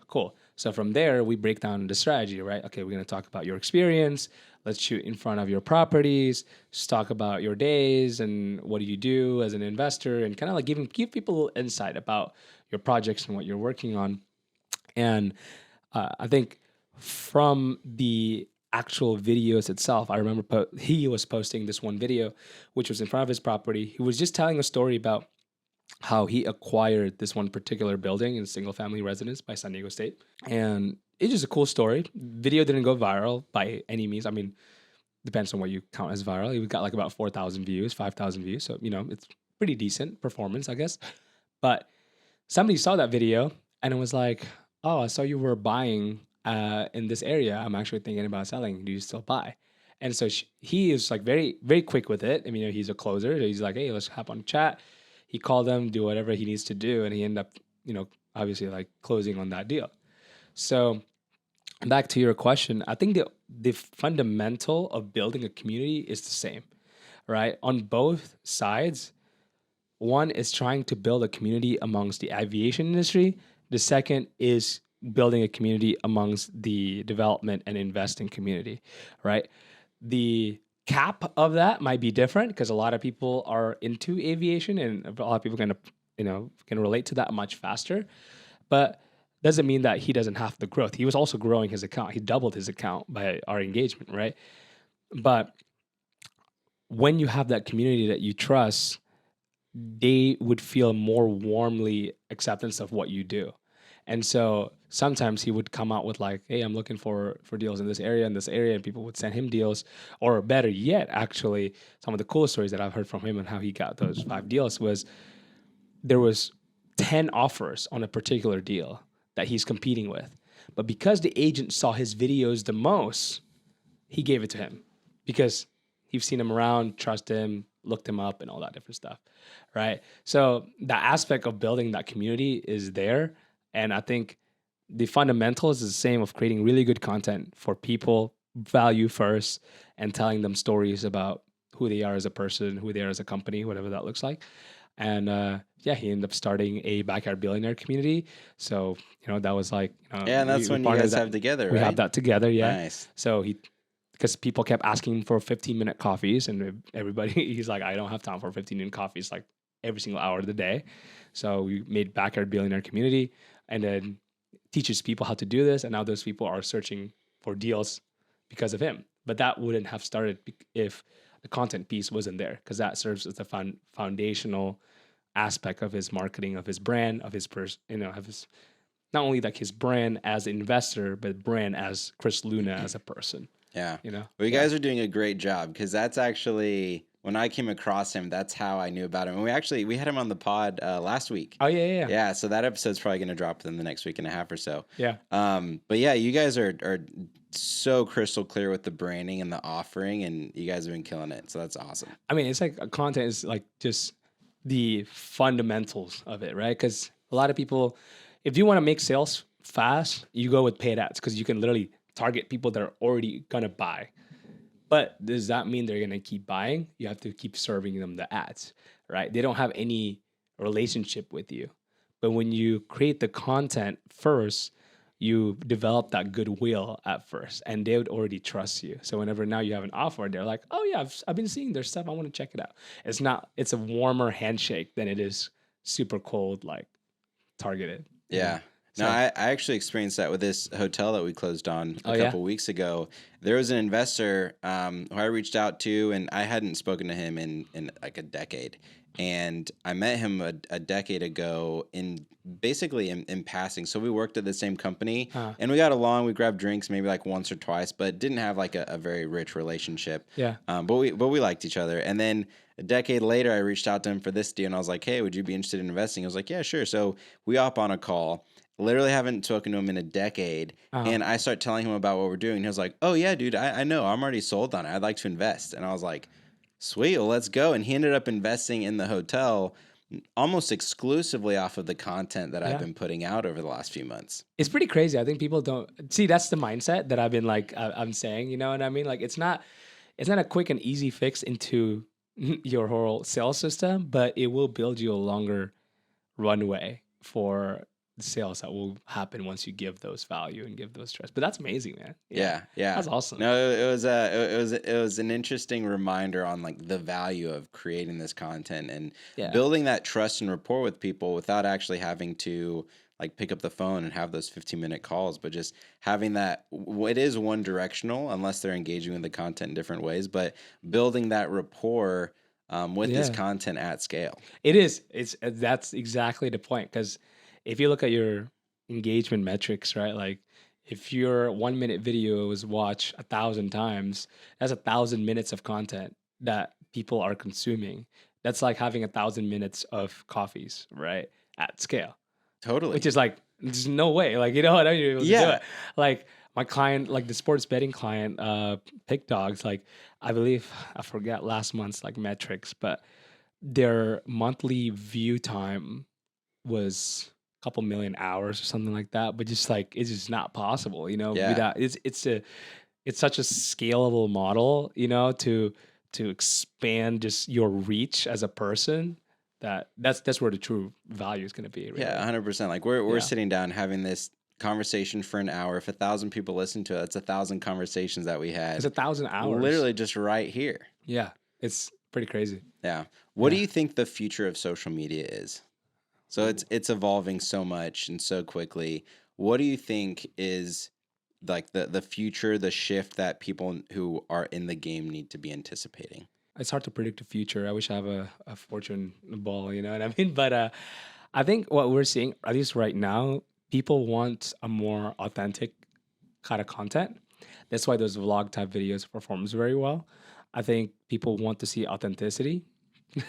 Cool. So from there, we break down the strategy, right? Okay, we're going to talk about your experience. Let's shoot in front of your properties. Just talk about your days and what do you do as an investor, and kind of like give people a little insight about your projects and what you're working on. And I think from the actual videos itself, I remember he was posting this one video, which was in front of his property. He was just telling a story about how he acquired this one particular building in single family residence by San Diego State. And it's just a cool story. Video didn't go viral by any means. I mean, depends on what you count as viral. It got like about 4,000 views, 5,000 views. So, it's pretty decent performance, I guess. But somebody saw that video and it was like, oh, I saw you were buying in this area. I'm actually thinking about selling. Do you still buy? And so he is like very, very quick with it. I mean, he's a closer. He's like, hey, let's hop on chat. He called them, do whatever he needs to do. And he ended up, obviously like closing on that deal. So back to your question, I think the fundamental of building a community is the same, right? On both sides. One is trying to build a community amongst the aviation industry. The second is building a community amongst the development and investing community, right? The cap of that might be different because a lot of people are into aviation and a lot of people can relate to that much faster. But doesn't mean that he doesn't have the growth. He was also growing his account. He doubled his account by our engagement, right? But when you have that community that you trust, they would feel more warmly acceptance of what you do. And so sometimes he would come out with like, hey, I'm looking for deals in this area, and people would send him deals. Or better yet, actually, some of the cool stories that I've heard from him and how he got those 5 deals was there was 10 offers on a particular deal that he's competing with. But because the agent saw his videos the most, he gave it to him because you've seen him around, trust him, looked him up, and all that different stuff, right? So the aspect of building that community is there, and I think the fundamentals is the same of creating really good content for people, value first, and telling them stories about who they are as a person, who they are as a company, whatever that looks like. And yeah, he ended up starting a backyard billionaire community. So that was like Yeah, and that's we when you partnered guys that. have together, We have right? that together, yeah. Nice. So because people kept asking him for 15-minute coffees, and everybody, he's like, I don't have time for 15-minute coffees like every single hour of the day. So we made backyard billionaire community, and then teaches people how to do this, and now those people are searching for deals because of him. But that wouldn't have started if the content piece wasn't there, because that serves as the foundational aspect of his marketing, of his brand, of his of his, not only like his brand as an investor, but brand as Chris Luna as a person. Yeah. Well, you guys are doing a great job, because that's actually, when I came across him, that's how I knew about him. And we had him on the pod last week. Oh, yeah. Yeah, so that episode's probably going to drop within the next week and a half or so. Yeah. But yeah, you guys are so crystal clear with the branding and the offering, and you guys have been killing it. So that's awesome. I mean, it's like content is like just the fundamentals of it, right? Because a lot of people, if you want to make sales fast, you go with paid ads because you can literally target people that are already going to buy. But does that mean they're going to keep buying? You have to keep serving them the ads, right? They don't have any relationship with you. But when you create the content first, you develop that goodwill at first, and they would already trust you. So whenever now you have an offer, they're like, oh yeah, I've been seeing their stuff. I want to check it out. It's a warmer handshake than it is super cold, like targeted. Yeah. No, I actually experienced that with this hotel that we closed on a couple weeks ago. There was an investor who I reached out to, and I hadn't spoken to him in like a decade. And I met him a decade ago in passing. So we worked at the same company, and we got along. We grabbed drinks maybe like once or twice, but didn't have like a very rich relationship. Yeah. But we liked each other. And then a decade later, I reached out to him for this deal, and I was like, hey, would you be interested in investing? I was like, yeah, sure. So we hop on a call. Literally haven't spoken to him in a decade. And I start telling him about what we're doing. He was like, oh, yeah, dude, I know. I'm already sold on it. I'd like to invest. And I was like, sweet, well, let's go. And he ended up investing in the hotel almost exclusively off of the content that I've been putting out over the last few months. It's pretty crazy. I think people don't see that's the mindset that I've been like, I'm saying, you know what I mean? Like, it's not a quick and easy fix into your whole sales system, but it will build you a longer runway for sales that will happen once you give those value and give those trust. But that's amazing, man. Yeah. That's awesome. No, it was an interesting reminder on like the value of creating this content and building that trust and rapport with people without actually having to like pick up the phone and have those 15-minute calls, but just having that, it is one directional unless they're engaging with the content in different ways, but building that rapport with this content at scale. It is. That's exactly the point. Because if you look at your engagement metrics, right? Like if your 1-minute video is watched 1,000 times, that's 1,000 minutes of content that people are consuming. That's like having 1,000 minutes of coffees, right? At scale. Totally. Which is like, there's no way. Like, you know what I mean? To do it. Like my client, like the sports betting client, Pick Dogs, like I believe, I forget last month's like metrics, but their monthly view time was couple million hours or something like that, but just like it's just not possible, you know. Without, it's such a scalable model, you know, to expand just your reach as a person. That's where the true value is going to be. Really. Yeah, 100%. Like we're sitting down having this conversation for an hour. If 1,000 people listen to it, it's 1,000 conversations that we had. It's 1,000 hours, literally just right here. Yeah, it's pretty crazy. Yeah. What do you think the future of social media is? So it's evolving so much and so quickly. What do you think is like the future, the shift that people who are in the game need to be anticipating? It's hard to predict the future. I wish I have a fortune ball, you know what I mean? But I think what we're seeing, at least right now, people want a more authentic kind of content. That's why those vlog type videos performs very well. I think people want to see authenticity.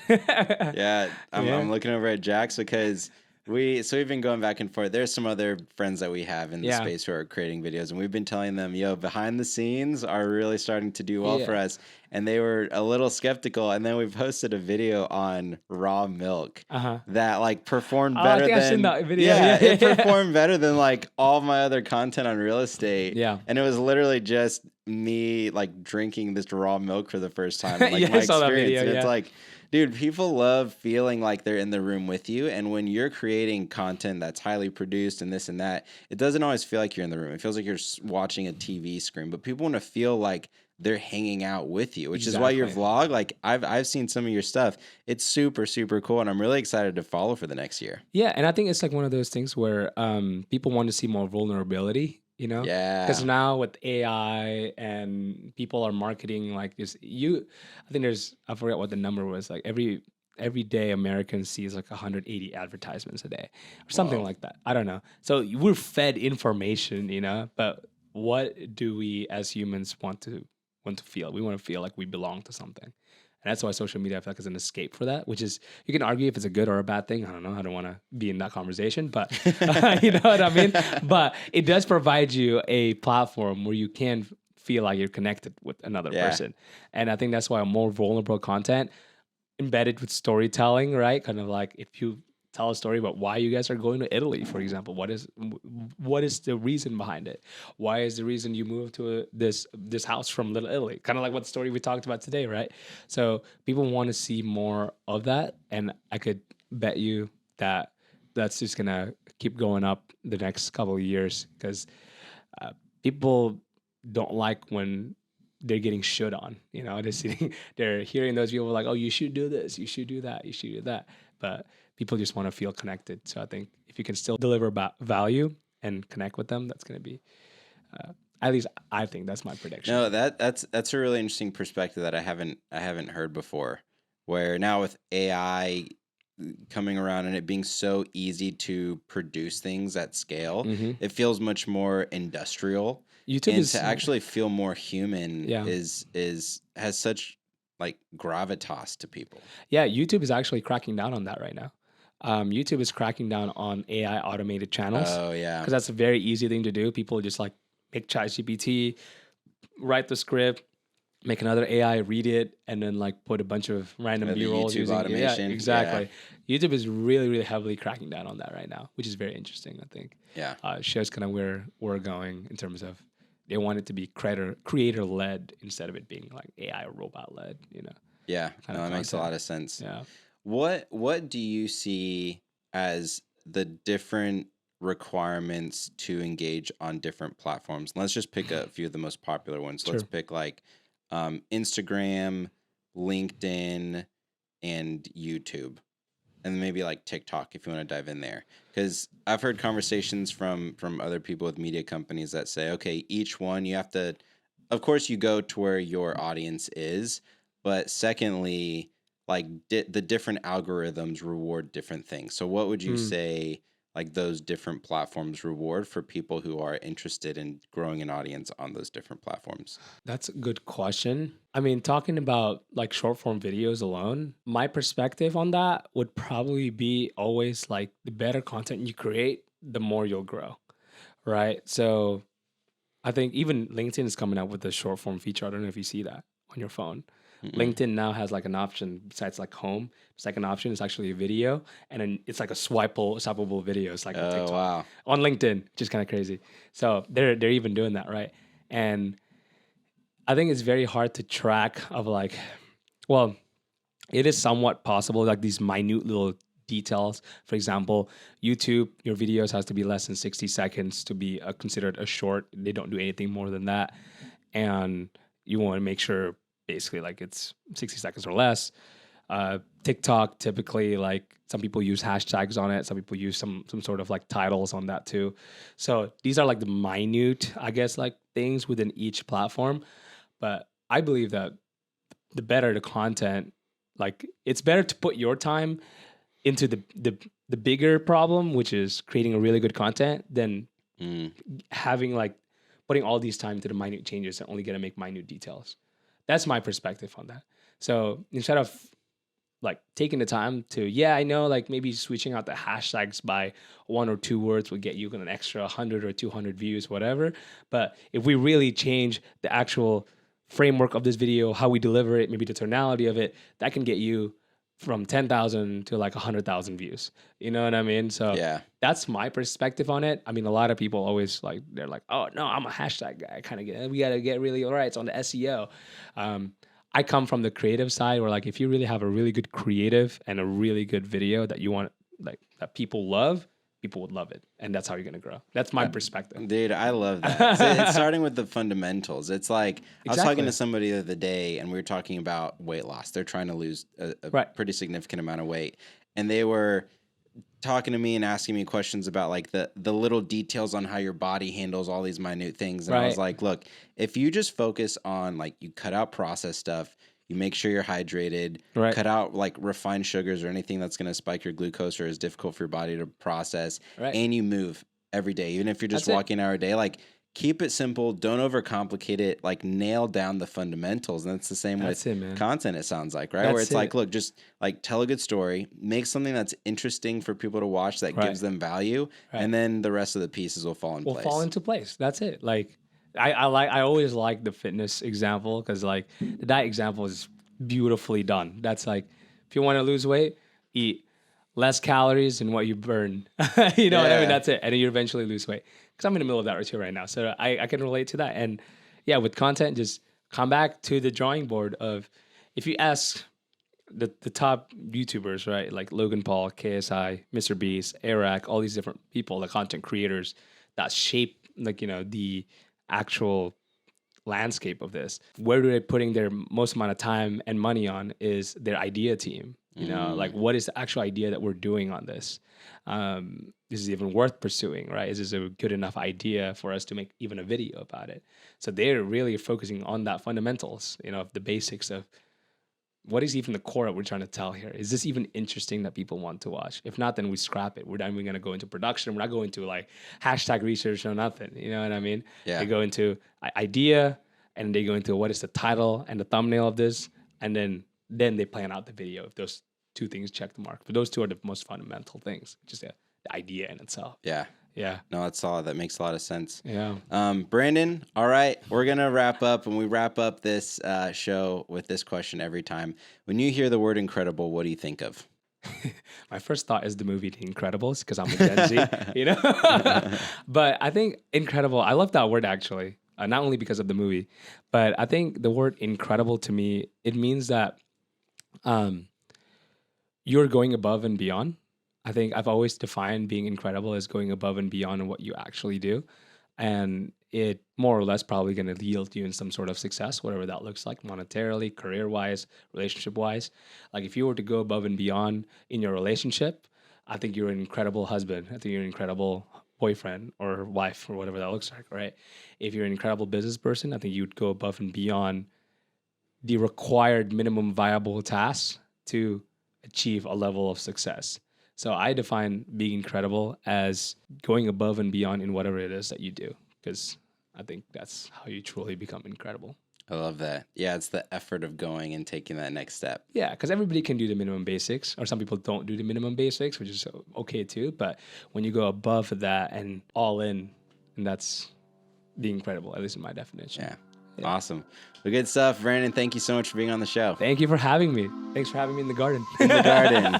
Yeah, Yeah. I'm looking over at Jax because we've been going back and forth. There's some other friends that we have in the Yeah. space who are creating videos, and we've been telling them, yo, behind the scenes are really starting to do well for Yeah. us. And they were a little skeptical. And then we posted a video on raw milk Uh-huh. that like performed Oh, I better think I've seen than that video. Yeah. it performed better than like all my other content on real estate. Yeah. And it was literally just me like drinking this raw milk for the first time and like Yeah, my I saw that experience. video. And it's Yeah. like, dude, people love feeling like they're in the room with you. And when you're creating content that's highly produced and this and that, it doesn't always feel like you're in the room. It feels like you're watching a TV screen. But people want to feel like they're hanging out with you, which is why your Exactly. vlog, like I've seen some of your stuff. It's super, super cool. And I'm really excited to follow for the next year. Yeah, and I think it's like one of those things where people want to see more vulnerability, because Yeah. now with AI and people are marketing like this, I think I forget what the number was, like every day American sees like 180 advertisements a day or something Whoa. like that. I don't know. So we're fed information, but what do we as humans want to feel? We want to feel like we belong to something. And that's why social media, I feel like, is an escape for that, which is, you can argue if it's a good or a bad thing. I don't know. I don't want to be in that conversation, but you know what I mean? But it does provide you a platform where you can feel like you're connected with another Yeah. person. And I think that's why more vulnerable content embedded with storytelling, right? Kind of like if you tell a story about why you guys are going to Italy, for example. What is the reason behind it? Why is the reason you moved to this house from Little Italy? Kind of like what story we talked about today, right? So people want to see more of that, and I could bet you that that's just gonna keep going up the next couple of years because people don't like when they're getting shit on. They're hearing those people like, "Oh, you should do this, you should do that, you should do that," but people just want to feel connected. So I think if you can still deliver value and connect with them, that's going to be, at least I think that's my prediction. No, that's a really interesting perspective that I haven't heard before. Where now with AI coming around and it being so easy to produce things at scale, it feels much more industrial. YouTube And is to actually feel more human Yeah. has such like gravitas to people. Yeah, YouTube is actually cracking down on that right now. YouTube is cracking down on AI automated channels Oh yeah. because that's a very easy thing to do. People just like make ChatGPT, write the script, make another AI read it, and then like put a bunch of random The B-rolls YouTube using automation. Yeah, exactly. YouTube is really, really heavily cracking down on that right now, which is very interesting. I think. Yeah. It shows kind of where we're going in terms of they want it to be creator led instead of it being like AI or robot led. Yeah. Kind No, of that makes a content. lot of sense. Yeah. What do you see as the different requirements to engage on different platforms? Let's just pick a few of the most popular ones. Let's Sure. pick like Instagram, LinkedIn, and YouTube, and maybe like TikTok if you want to dive in there. Because I've heard conversations from other people with media companies that say, okay, each one you have to, of course, you go to where your audience is, but secondly, like the different algorithms reward different things. So what would you say like those different platforms reward for people who are interested in growing an audience on those different platforms? That's a good question. I mean, talking about like short form videos alone, my perspective on that would probably be always like the better content you create, the more you'll grow, right? So I think even LinkedIn is coming out with a short form feature. I don't know if you see that on your phone. Mm-mm. LinkedIn now has like an option besides like home. Second option is actually a video, and then it's like a swipeable video. It's like a Oh TikTok wow. on LinkedIn, which is kind of crazy. So they're even doing that, right? And I think it's very hard to track of like, well, it is somewhat possible, like these minute little details. For example, YouTube, your videos has to be less than 60 seconds to be considered a short. They don't do anything more than that. And you want to make sure basically like it's 60 seconds or less. TikTok, typically, like some people use hashtags on it. Some people use some sort of like titles on that too. So these are like the minute, I guess, like things within each platform. But I believe that the better the content, like it's better to put your time into the bigger problem, which is creating a really good content, than having like putting all these time to the minute changes and only gonna make minute details. That's my perspective on that. So instead of like taking the time to, I know like maybe switching out the hashtags by 1 or 2 words would get you an extra 100 or 200 views, whatever. But if we really change the actual framework of this video, how we deliver it, maybe the tonality of it, that can get you from 10,000 to like 100,000 views. You know what I mean? So that's my perspective on it. I mean, a lot of people always like, they're like, oh no, I'm a hashtag guy. We got to get really, all right, it's on the SEO. I come from the creative side where like, if you really have a really good creative and a really good video that you want, like that people love, people would love it. And that's how you're going to grow. That's my perspective. Dude, I love that. So it's starting with the fundamentals. It's like, I was talking to somebody the other day and we were talking about weight loss. They're trying to lose a pretty significant amount of weight. And they were talking to me and asking me questions about like the little details on how your body handles all these minute things. And I was like, look, if you just focus on like, you cut out processed stuff, you make sure you're hydrated, cut out like refined sugars or anything that's going to spike your glucose or is difficult for your body to process, and you move every day, even if you're just walking an hour a day, like keep it simple, don't overcomplicate it, like nail down the fundamentals. And that's the same with content, it sounds like, right? Where it's like, look, just like tell a good story, make something that's interesting for people to watch that gives them value, and then the rest of the pieces will fall into place. That's it. Like I always like the fitness example because like that example is beautifully done. That's like, if you want to lose weight, eat less calories than what you burn. You know what I mean? That's it. And then you eventually lose weight. Because I'm in the middle of that routine right now. So I can relate to that. And yeah, with content, just come back to the drawing board of, if you ask the top YouTubers, right? Like Logan Paul, KSI, Mr. Beast, Eric, all these different people, the content creators that shape like, you know, the actual landscape of this. Where they're putting their most amount of time and money on is their idea team. You know, like what is the actual idea that we're doing on this? This is even worth pursuing, right? Is this a good enough idea for us to make even a video about it? So they're really focusing on that fundamentals, you know, of the basics of what is even the core that we're trying to tell here. Is this even interesting that people want to watch? If not, then we scrap it. We're not even going to go into production. We're not going to like hashtag research or nothing. You know what I mean? Yeah. They go into idea and they go into what is the title and the thumbnail of this. And then they plan out the video if those two things check the mark. But those two are the most fundamental things, just the idea in itself. Yeah. Yeah. No, that's solid. That makes a lot of sense. Yeah. Brandon, all right. We're going to wrap up, and we wrap up this show with this question every time. When you hear the word incredible, what do you think of? My first thought is the movie The Incredibles, because I'm a Gen Z, you know? But I think incredible, I love that word actually, not only because of the movie, but I think the word incredible to me, it means that you're going above and beyond. I think I've always defined being incredible as going above and beyond what you actually do. And it more or less probably going to yield you in some sort of success, whatever that looks like, monetarily, career-wise, relationship-wise. Like if you were to go above and beyond in your relationship, I think you're an incredible husband. I think you're an incredible boyfriend or wife or whatever that looks like, right? If you're an incredible business person, I think you'd go above and beyond the required minimum viable tasks to achieve a level of success. So I define being incredible as going above and beyond in whatever it is that you do, because I think that's how you truly become incredible. I love that. Yeah, it's the effort of going and taking that next step. Yeah, because everybody can do the minimum basics, or some people don't do the minimum basics, which is okay too. But when you go above that and all in, and that's being incredible, at least in my definition. Yeah. Awesome. Well, good stuff, Brandon. Thank you so much for being on the show. Thank you for having me. Thanks for having me in the garden. In the garden.